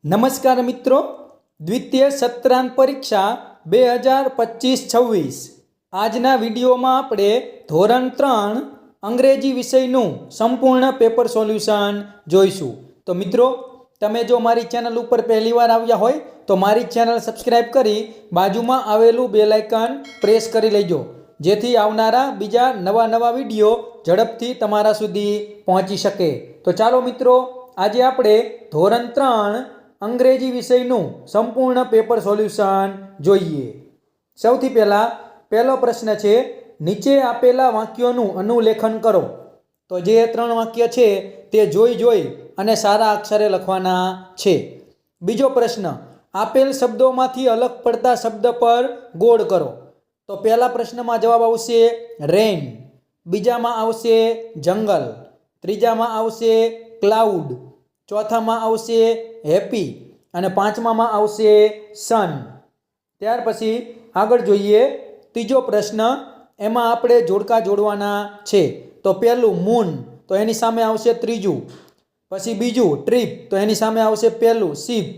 નમસ્કાર મિત્રો, દ્વિતીય સત્રાંત પરીક્ષા 2025-26 આજના વિડીયોમાં આપણે ધોરણ 3 અંગ્રેજી વિષયનું સંપૂર્ણ પેપર સોલ્યુશન જોઈશું। તો મિત્રો, તમે જો મારી ચેનલ ઉપર પહેલીવાર આવ્યા હોય તો મારી ચેનલ સબસ્ક્રાઇબ કરી બાજુમાં આવેલું બેલ આઇકન પ્રેસ કરી લેજો, જેથી આવનારા બીજા નવા વિડીયો ઝડપથી તમારા સુધી પહોંચી શકે। તો ચાલો મિત્રો, આજે આપણે ધોરણ 3 અંગ્રેજી વિષયનું સંપૂર્ણ પેપર સોલ્યુશન જોઈએ। સૌથી પહેલો પ્રશ્ન છે, નીચે આપેલા વાક્યોનું અનુલેખન કરો। તો જે 3 વાક્ય છે તે જોઈ અને સારા અક્ષરે લખવાના છે। બીજો પ્રશ્ન, આપેલ શબ્દોમાંથી અલગ પડતા શબ્દ પર ગોળ કરો। તો પહેલા પ્રશ્નમાં જવાબ આવશે રેન, બીજામાં આવશે જંગલ, ત્રીજામાં આવશે ક્લાઉડ, ચોથામાં આવશે હેપી અને પાંચમામાં આવશે સન। ત્યાર પછી આગળ જોઈએ ત્રીજો પ્રશ્ન, એમાં આપણે જોડકા જોડવાના છે। તો પહેલું મૂન, તો એની સામે આવશે ત્રીજું, પછી બીજું ટ્રીપ, તો એની સામે આવશે પહેલું શીપ,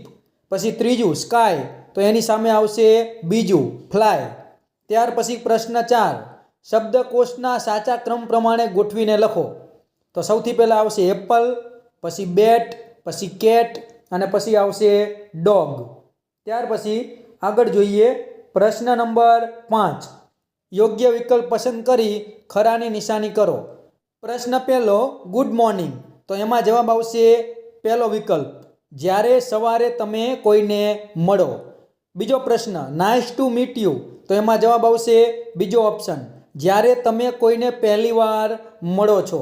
પછી ત્રીજું સ્કાય, તો એની સામે આવશે બીજું ફ્લાય। ત્યાર પછી પ્રશ્ન 4, શબ્દકોશના સાચા ક્રમ પ્રમાણે ગોઠવીને લખો। તો સૌથી પહેલાં આવશે એપલ, પછી બેટ, પછી કેટ અને પછી આવશે ડોગ। ત્યાર પછી આગળ જોઈએ પ્રશ્ન નંબર 5, યોગ્ય વિકલ્પ પસંદ કરી ખરાની નિશાની કરો। પ્રશ્ન પહેલો ગુડ મોર્નિંગ, તો એમાં જવાબ આવશે પહેલો વિકલ્પ, જ્યારે સવારે તમે કોઈને મળો। બીજો પ્રશ્ન નાઇસ ટુ મીટ યુ, તો એમાં જવાબ આવશે બીજો ઓપ્શન, જ્યારે તમે કોઈને પહેલીવાર મળો છો।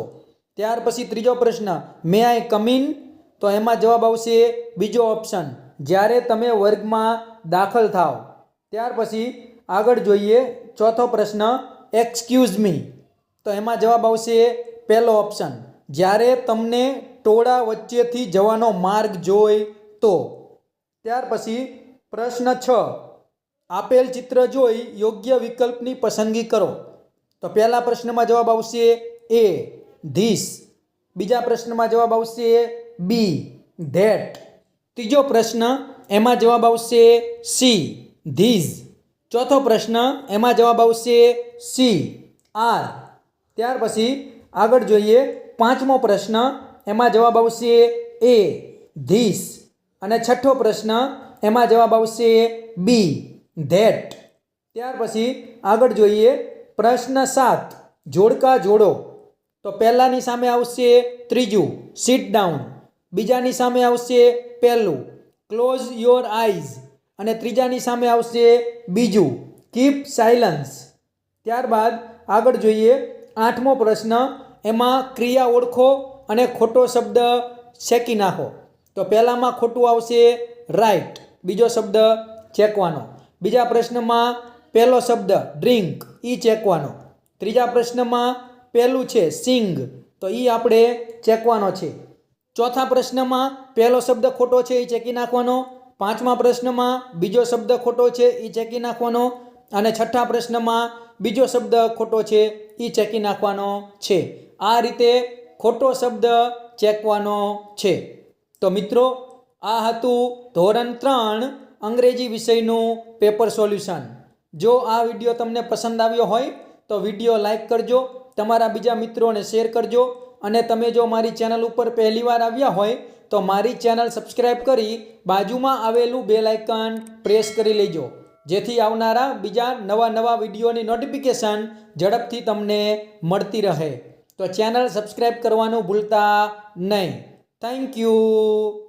ત્યાર પછી ત્રીજો પ્રશ્ન મે આઈ કમ ઇન, તો એમાં જવાબ આવશે બીજો ઓપ્શન, જ્યારે તમે વર્ગમાં દાખલ થાવ। ત્યાર પછી આગળ જોઈએ ચોથો પ્રશ્ન એક્સક્યુઝ મી, તો એમાં જવાબ આવશે પહેલો ઓપ્શન, જ્યારે તમને ટોળા વચ્ચેથી જવાનો માર્ગ જોઈ તો। ત્યાર પછી પ્રશ્ન 6, આપેલ ચિત્ર જોઈ યોગ્ય વિકલ્પની પસંદગી કરો। તો પહેલા પ્રશ્નમાં જવાબ આવશે એ ધીસ, બીજા પ્રશ્નમાં જવાબ આવશે બી ધેટ, ત્રીજો પ્રશ્ન એમાં જવાબ આવશે સી ધીઝ, ચોથો પ્રશ્ન એમાં જવાબ આવશે સી આર। ત્યાર પછી આગળ જોઈએ પાંચમો પ્રશ્ન, એમાં જવાબ આવશે એ ધીસ અને છઠ્ઠો પ્રશ્ન એમાં જવાબ આવશે બી ધેટ। ત્યાર પછી આગળ જોઈએ પ્રશ્ન 7, જોડકા જોડો। તો પહેલાની સામે આવશે ત્રીજું સિટ ડાઉન, બીજાની સામે આવશે પહેલું ક્લોઝ યોર આઈઝ અને ત્રીજાની સામે આવશે બીજું કીપ સાયલન્સ। ત્યારબાદ આગળ જોઈએ 8મો પ્રશ્ન, એમાં ક્રિયા ઓળખો અને ખોટો શબ્દ છેકી નાખો। તો પહેલામાં ખોટું આવશે રાઇટ, બીજો શબ્દ ચેકવાનો, બીજા પ્રશ્નમાં પહેલો શબ્દ ડ્રિંક, એ ચેકવાનો, ત્રીજા પ્રશ્નમાં પહેલું છે સિંગ, તો એ આપણે ચેકવાનો છે, ચોથા પ્રશ્નમાં પહેલો શબ્દ ખોટો છે એ ચેકી નાખવાનો, પાંચમા પ્રશ્નમાં બીજો શબ્દ ખોટો છે એ ચેકી નાખવાનો અને છઠ્ઠા પ્રશ્નમાં બીજો શબ્દ ખોટો છે એ ચેકી નાખવાનો છે। આ રીતે ખોટો શબ્દ ચેકવાનો છે। તો મિત્રો, આ હતું ધોરણ 3 અંગ્રેજી વિષયનું પેપર સોલ્યુશન। જો આ વિડીયો તમને પસંદ આવ્યો હોય તો વિડીયો લાઈક કરજો, તમારા બીજા મિત્રોને શેર કરજો અને તમે જો મારી ચેનલ ઉપર પહેલીવાર આવ્યા હોય તો મારી ચેનલ સબસ્ક્રાઇબ કરી બાજુમાં આવેલું બેલ આઇકન પ્રેસ કરી લેજો, જેથી આવનારા બીજા નવા વિડીયોની નોટિફિકેશન ઝડપથી તમને મળતી રહે। તો ચેનલ સબસ્ક્રાઇબ કરવાનું ભૂલતા નહીં। Thank you.